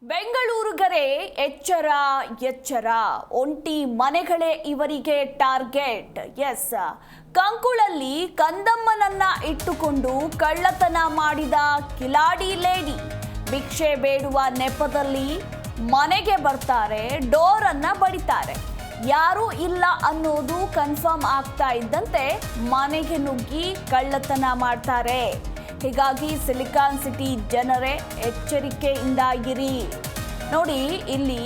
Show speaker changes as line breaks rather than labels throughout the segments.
ಬೆಂಗಳೂರುಗರೆ ಎಚ್ಚರ ಎಚ್ಚರ ಒಂಟಿ ಮನೆಗಳೇ ಇವರಿಗೆ ಟಾರ್ಗೆಟ್. ಎಸ್, ಕಂಕುಳಲ್ಲಿ ಕಂದಮ್ಮನನ್ನ ಇಟ್ಟುಕೊಂಡು ಕಳ್ಳತನ ಮಾಡಿದ ಕಿಲಾಡಿ ಲೇಡಿ ಭಿಕ್ಷೆ ಬೇಡುವ ನೆಪದಲ್ಲಿ ಮನೆಗೆ ಬರ್ತಾರೆ, ಡೋರ್ ಅನ್ನ ಬಡಿತಾರೆ. ಯಾರೂ ಇಲ್ಲ ಅನ್ನೋದು ಕನ್ಫರ್ಮ್ ಆಗ್ತಾ ಇದ್ದಂತೆ ಮನೆಗೆ ನುಗ್ಗಿ ಕಳ್ಳತನ ಮಾಡ್ತಾರೆ. ಹೀಗಾಗಿ ಸಿಲಿಕಾನ್ ಸಿಟಿ ಜನರೇ ಎಚ್ಚರಿಕೆಯಿಂದ ಇರಿ. ನೋಡಿ, ಇಲ್ಲಿ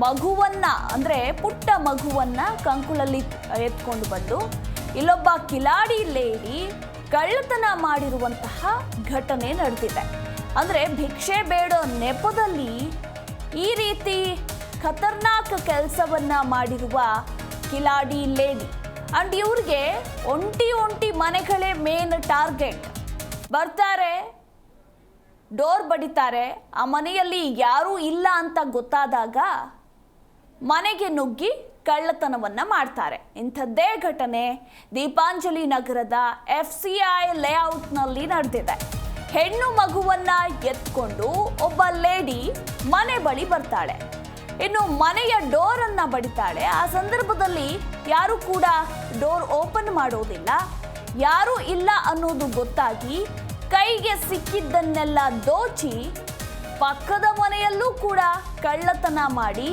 ಮಗುವನ್ನ ಅಂದ್ರೆ ಪುಟ್ಟ ಮಗುವನ್ನ ಕಂಕುಳಲ್ಲಿ ಎತ್ಕೊಂಡು ಬಂದು ಇಲ್ಲೊಬ್ಬ ಕಿಲಾಡಿ ಲೇಡಿ ಕಳ್ಳತನ ಮಾಡಿರುವಂತಹ ಘಟನೆ ನಡೆದಿದೆ. ಅಂದ್ರೆ ಭಿಕ್ಷೆ ಬೇಡೋ ನೆಪದಲ್ಲಿ ಈ ರೀತಿ ಖತರ್ನಾಕ್ ಕೆಲಸವನ್ನ ಮಾಡಿರುವ ಕಿಲಾಡಿ ಲೇಡಿ ಅಂಡ್ ಇವ್ರಿಗೆ ಒಂಟಿ ಮನೆಗಳೇ ಮೇನ್ ಟಾರ್ಗೆಟ್. ಬರ್ತಾರೆ, ಡೋರ್ ಬಡಿತಾರೆ. ಆ ಮನೆಯಲ್ಲಿ ಯಾರೂ ಇಲ್ಲ ಅಂತ ಗೊತ್ತಾದಾಗ ಮನೆಗೆ ನುಗ್ಗಿ ಕಳ್ಳತನವನ್ನ ಮಾಡ್ತಾರೆ. ಇಂಥದ್ದೇ ಘಟನೆ ದೀಪಾಂಜಲಿ ನಗರದ FCI ಲೇಔಟ್ನಲ್ಲಿ ನಡೆದಿದೆ. ಹೆಣ್ಣು ಮಗುವನ್ನ ಎತ್ಕೊಂಡು ಒಬ್ಬ ಲೇಡಿ ಮನೆ ಬಳಿ ಬರ್ತಾಳೆ. ಇನ್ನು ಮನೆಯ ಡೋರ್ ಅನ್ನ ಬಡಿತಾಳೆ. ಆ ಸಂದರ್ಭದಲ್ಲಿ ಯಾರು ಕೂಡ ಡೋರ್ ಓಪನ್ ಮಾಡೋದಿಲ್ಲ. ಯಾರೂ ಇಲ್ಲ ಅನ್ನೋದು ಗೊತ್ತಾಗಿ ಕೈಗೆ ಸಿಕ್ಕಿದ್ದನ್ನೆಲ್ಲ ದೋಚಿ ಪಕ್ಕದ ಮನೆಯಲ್ಲೂ ಕೂಡ ಕಳ್ಳತನ ಮಾಡಿ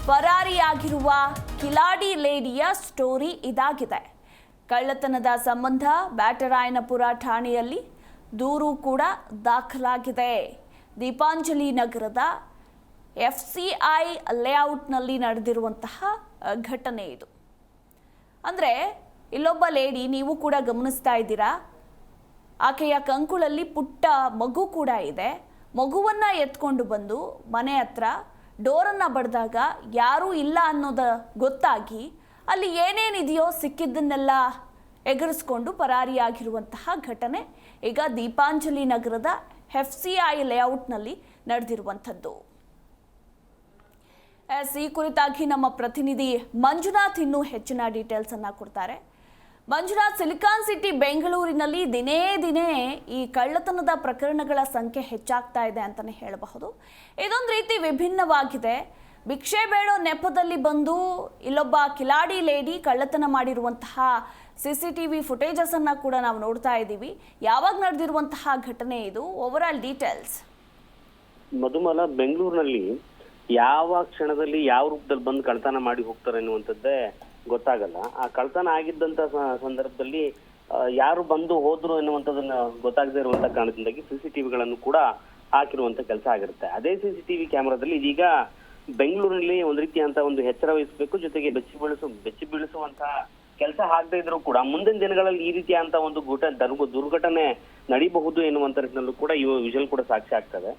ಪರಾರಿಯಾಗಿರುವ ಕಿಲಾಡಿ ಲೇಡಿಯ ಸ್ಟೋರಿ ಇದಾಗಿದೆ. ಕಳ್ಳತನದ ಸಂಬಂಧ ಬ್ಯಾಟರಾಯನಪುರ ಠಾಣೆಯಲ್ಲಿ ದೂರು ಕೂಡ ದಾಖಲಾಗಿದೆ. ದೀಪಾಂಜಲಿ ನಗರದ FCI ಲೇಔಟ್ನಲ್ಲಿ ನಡೆದಿರುವಂತಹ ಘಟನೆ ಇದು. ಅಂದರೆ ಇಲ್ಲೊಬ್ಬ ಲೇಡಿ, ನೀವು ಕೂಡ ಗಮನಿಸ್ತಾ ಇದ್ದೀರಾ, ಆಕೆಯ ಕಂಕುಳಲ್ಲಿ ಪುಟ್ಟ ಮಗು ಕೂಡ ಇದೆ. ಮಗುವನ್ನು ಎತ್ಕೊಂಡು ಬಂದು ಮನೆ ಹತ್ರ ಡೋರನ್ನು ಬಡಿದಾಗ ಯಾರೂ ಇಲ್ಲ ಅನ್ನೋದು ಗೊತ್ತಾಗಿ ಅಲ್ಲಿ ಏನೇನಿದೆಯೋ ಸಿಕ್ಕಿದ್ದನ್ನೆಲ್ಲ ಎಗರಿಸ್ಕೊಂಡು ಪರಾರಿಯಾಗಿರುವಂತಹ ಘಟನೆ ಈಗ ದೀಪಾಂಜಲಿ ನಗರದ FCI ಲೇಔಟ್ನಲ್ಲಿ ನಡೆದಿರುವಂಥದ್ದು. ಈ ಕುರಿತಾಗಿ ನಮ್ಮ ಪ್ರತಿನಿಧಿ ಮಂಜುನಾಥ್ ಇನ್ನೂ ಹೆಚ್ಚಿನ ಡೀಟೇಲ್ಸ್ ಅನ್ನ ಕೊಡ್ತಾರೆ. ಮಂಜುನಾಥ್, ಸಿಲಿಕಾನ್ ಸಿಟಿ ಬೆಂಗಳೂರಿನಲ್ಲಿ ದಿನೇ ದಿನೇ ಈ ಕಳ್ಳತನದ ಪ್ರಕರಣಗಳ ಸಂಖ್ಯೆ ಹೆಚ್ಚಾಗ್ತಾ ಇದೆ ಅಂತಾನೆ ಹೇಳಬಹುದು. ಇದೊಂದು ರೀತಿ ವಿಭಿನ್ನವಾಗಿದೆ. ಭಿಕ್ಷೆ ಬೇಡೋ ನೆಪದಲ್ಲಿ ಬಂದು ಇಲ್ಲೊಬ್ಬ ಕಿಲಾಡಿ ಲೇಡಿ ಕಳ್ಳತನ ಮಾಡಿರುವಂತಹ CCTV ಫುಟೇಜಸ್ ಅನ್ನ ಕೂಡ ನಾವು ನೋಡ್ತಾ ಇದ್ದೀವಿ. ಯಾವಾಗ ನಡೆದಿರುವಂತಹ ಘಟನೆ ಇದು? Over all details.
ಮಧುಮಾಲ, ಬೆಂಗಳೂರಿನಲ್ಲಿ ಯಾವ ಕ್ಷಣದಲ್ಲಿ ಯಾವ ರೂಪದಲ್ಲಿ ಬಂದು ಕಳ್ತನ ಮಾಡಿ ಹೋಗ್ತಾರೆ ಅನ್ನುವಂಥದ್ದೇ ಗೊತ್ತಾಗಲ್ಲ. ಆ ಕಳ್ತನ ಆಗಿದ್ದಂತ ಸಂದರ್ಭದಲ್ಲಿ ಯಾರು ಬಂದು ಹೋದ್ರು ಎನ್ನುವಂಥದ್ದನ್ನ ಗೊತ್ತಾಗದೇ ಇರುವಂತ ಕಾರಣದಿಂದಾಗಿ CCTVಗಳನ್ನು ಕೂಡ ಹಾಕಿರುವಂತ ಕೆಲಸ ಆಗಿರುತ್ತೆ. ಅದೇ CCTV ಕ್ಯಾಮೆರಾದಲ್ಲಿ ಇದೀಗ ಬೆಂಗಳೂರಿನಲ್ಲಿ ಒಂದ್ ರೀತಿಯಂತ ಒಂದು ಎಚ್ಚರ ವಹಿಸಬೇಕು, ಜೊತೆಗೆ ಬೆಚ್ಚಿ ಬೀಳಿಸುವಂತಹ ಕೆಲಸ ಆಗದೆ ಇದ್ರು ಕೂಡ ಮುಂದಿನ ದಿನಗಳಲ್ಲಿ ಈ ರೀತಿಯಂತ ಒಂದು ದುರ್ಘಟನೆ ನಡೀಬಹುದು ಎನ್ನುವಂತ ನಿಟ್ಟಿನಲ್ಲೂ ಕೂಡ ಈ ವಿಷಲ್ ಕೂಡ ಸಾಕ್ಷಿ ಆಗ್ತದೆ.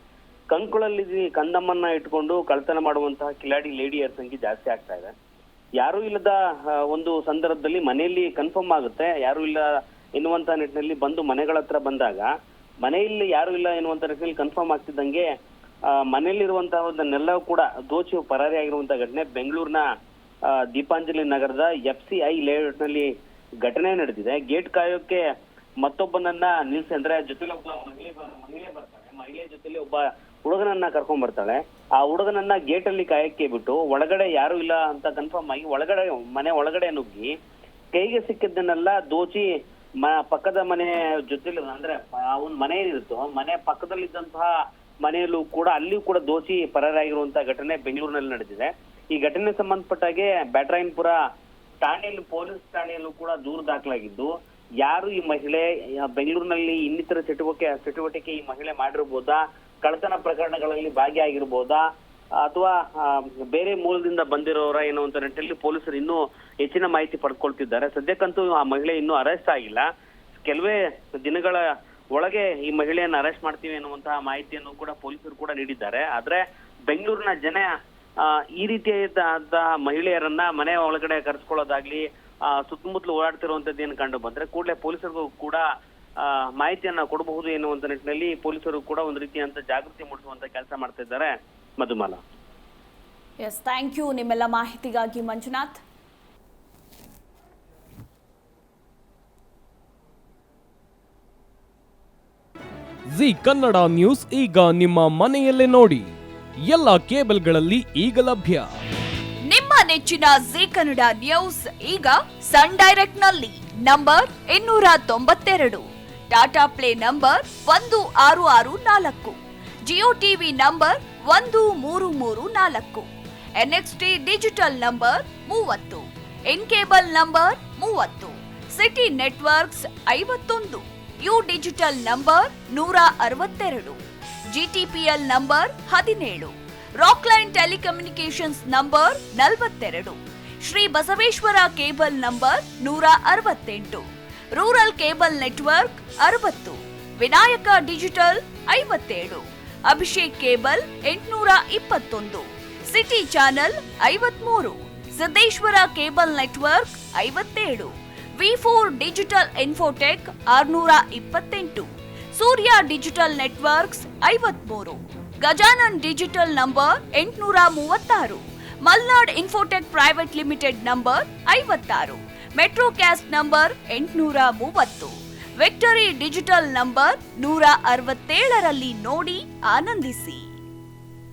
ಕಂಕುಳಲ್ಲಿ ಕಂದಮ್ಮನ್ನ ಇಟ್ಕೊಂಡು ಕಳ್ತನ ಮಾಡುವಂತಹ ಕಿಲಾಡಿ ಲೇಡಿಯರ ಸಂಖ್ಯೆ ಜಾಸ್ತಿ ಆಗ್ತಾ ಇದೆ. ಯಾರು ಇಲ್ಲದ ಒಂದು ಸಂದರ್ಭದಲ್ಲಿ ಮನೆಯಲ್ಲಿ ಕನ್ಫರ್ಮ್ ಆಗುತ್ತೆ ಯಾರು ಇಲ್ಲ ಎನ್ನುವಂತ ನಿಟ್ಟಿನಲ್ಲಿ ಬಂದು ಮನೆಗಳ ಹತ್ರ ಬಂದಾಗ ಮನೆಯಲ್ಲಿ ಯಾರು ಇಲ್ಲ ಎನ್ನುವಂತ ನಿಟ್ಟಿನಲ್ಲಿ ಕನ್ಫರ್ಮ್ ಆಗ್ತಿದ್ದಂಗೆ ಮನೆಯಲ್ಲಿರುವಂತಹದನ್ನೆಲ್ಲ ಕೂಡ ದೋಚಿ ಪರಾರಿಯಾಗಿರುವಂತಹ ಘಟನೆ ಬೆಂಗಳೂರಿನ ದೀಪಾಂಜಲಿ ನಗರದ FCI ಲೇಔಟ್ನಲ್ಲಿ ಘಟನೆ ನಡೆದಿದೆ. ಗೇಟ್ ಕಾಯೋಕೆ ಮತ್ತೊಬ್ಬನನ್ನ ನಿಲ್ಸಿ, ಅಂದ್ರೆ ಜೊತೆಲಿ ಒಬ್ಬ ಮಹಿಳೆ ಬರ್ತಾಳೆ. ಮಹಿಳೆ ಜೊತೆಲಿ ಒಬ್ಬ ಹುಡುಗನನ್ನ ಕರ್ಕೊಂಡ್ ಬರ್ತಾಳೆ. ಆ ಹುಡುಗನನ್ನ ಗೇಟ್ ಅಲ್ಲಿ ಕಾಯಕ್ಕೆ ಬಿಟ್ಟು ಒಳಗಡೆ ಯಾರು ಇಲ್ಲ ಅಂತ ಕನ್ಫರ್ಮ್ ಆಗಿ ಮನೆ ಒಳಗಡೆ ನುಗ್ಗಿ ಕೈಗೆ ಸಿಕ್ಕಿದ್ದನ್ನೆಲ್ಲ ದೋಚಿ ಪಕ್ಕದ ಮನೆ ಜೊತೆಲಿ, ಅಂದ್ರೆ ಅವನ್ ಮನೆ ಏನಿರುತ್ತೋ ಮನೆ ಪಕ್ಕದಲ್ಲಿದ್ದಂತಹ ಮನೆಯಲ್ಲೂ ಕೂಡ ಅಲ್ಲಿಯೂ ಕೂಡ ದೋಚಿ ಪರಾರಿಯಾಗಿರುವಂತಹ ಘಟನೆ ಬೆಂಗಳೂರಿನಲ್ಲಿ ನಡೆದಿದೆ. ಈ ಘಟನೆ ಸಂಬಂಧಪಟ್ಟಾಗೆ ಬ್ಯಾಟರಾಯನಪುರ ಠಾಣೆಯಲ್ಲಿ ಪೊಲೀಸ್ ಠಾಣೆಯಲ್ಲೂ ಕೂಡ ದೂರು ದಾಖಲಾಗಿದ್ದು, ಯಾರು ಈ ಮಹಿಳೆ ಬೆಂಗಳೂರಿನಲ್ಲಿ ಇನ್ನಿತರ ಚಟುವಟಿಕೆ ಈ ಮಹಿಳೆ ಮಾಡಿರ್ಬೋದಾ, ಕಳ್ಳತನ ಪ್ರಕರಣಗಳಲ್ಲಿ ಭಾಗಿಯಾಗಿರ್ಬೋದಾ, ಅಥವಾ ಬೇರೆ ಮೂಲದಿಂದ ಬಂದಿರೋರ ಎನ್ನುವಂತ ನಿಟ್ಟಿನಲ್ಲಿ ಪೊಲೀಸರು ಇನ್ನೂ ಹೆಚ್ಚಿನ ಮಾಹಿತಿ ಪಡ್ಕೊಳ್ತಿದ್ದಾರೆ. ಸದ್ಯಕ್ಕಂತೂ ಆ ಮಹಿಳೆ ಇನ್ನೂ ಅರೆಸ್ಟ್ ಆಗಿಲ್ಲ. ಕೆಲವೇ ದಿನಗಳ ಒಳಗೆ ಈ ಮಹಿಳೆಯನ್ನು ಅರೆಸ್ಟ್ ಮಾಡ್ತೀವಿ ಎನ್ನುವಂತಹ ಮಾಹಿತಿಯನ್ನು ಕೂಡ ಪೊಲೀಸರು ಕೂಡ ನೀಡಿದ್ದಾರೆ. ಆದ್ರೆ ಬೆಂಗಳೂರಿನ ಜನ ಈ ರೀತಿಯಾದಂತಹ ಮಹಿಳೆಯರನ್ನ ಮನೆ ಒಳಗಡೆ ಕರೆಸ್ಕೊಳ್ಳೋದಾಗ್ಲಿ ಸುತ್ತಮುತ್ತಲು ಓಡಾಡ್ತಿರುವಂತದ್ದು ಏನು ಕಂಡು ಬಂದ್ರೆ ಕೂಡಲೇ ಪೊಲೀಸರಿಗೂ ಕೂಡ ಮಾಹಿತಿಯನ್ನ ಕೊಡಬಹುದು ಎನ್ನುವಂತ ನಿಟ್ಟಿನಲ್ಲಿ ಪೊಲೀಸರು ಕೂಡ ಒಂದು ರೀತಿಯಂತ ಜಾಗೃತಿ ಮೂಡಿಸುವಂತ ಕೆಲಸ ಮಾಡ್ತಾ ಇದ್ದಾರೆ. ಮಧುಮಾಲ.
ಎಸ್, ಥ್ಯಾಂಕ್ ಯು ನಿಮ್ಮೆಲ್ಲ ಮಾಹಿತಿಗಾಗಿ ಮಂಜುನಾಥ್.
ಜಿ ಕನ್ನಡ ನ್ಯೂಸ್ ಈಗ ನಿಮ್ಮ ಮನೆಯಲ್ಲೇ ನೋಡಿ. ಎಲ್ಲ ಕೇಬಲ್ಗಳಲ್ಲಿ ಈಗ ಲಭ್ಯ.
ನಿಮ್ಮ ನೆಚ್ಚಿನ ಜೀ ಕನ್ನಡ ನ್ಯೂಸ್ ಈಗ ಸನ್ ಡೈರೆಕ್ಟ್ ನಲ್ಲಿ number 292, Tata play number 1664, Jio TV number 1334, NXT digital number 30, in cable number 30, city networks 51, U digital number 162, GTPL number 17, Rockline telecommunications number 42, Shri Basaveshwara cable number 168, rural cable network 60, Vinayaka digital 57, Abhishek cable 821, city channel 53, Siddeshwara cable network 57, V4 digital Infotech 628, Surya digital networks 53, Gajanan digital number 836, Malnad infotech private limited number 56, Metrocast number 830, victory digital number 167ರಲ್ಲಿ ನೋಡಿ ಆನಂದಿಸಿ.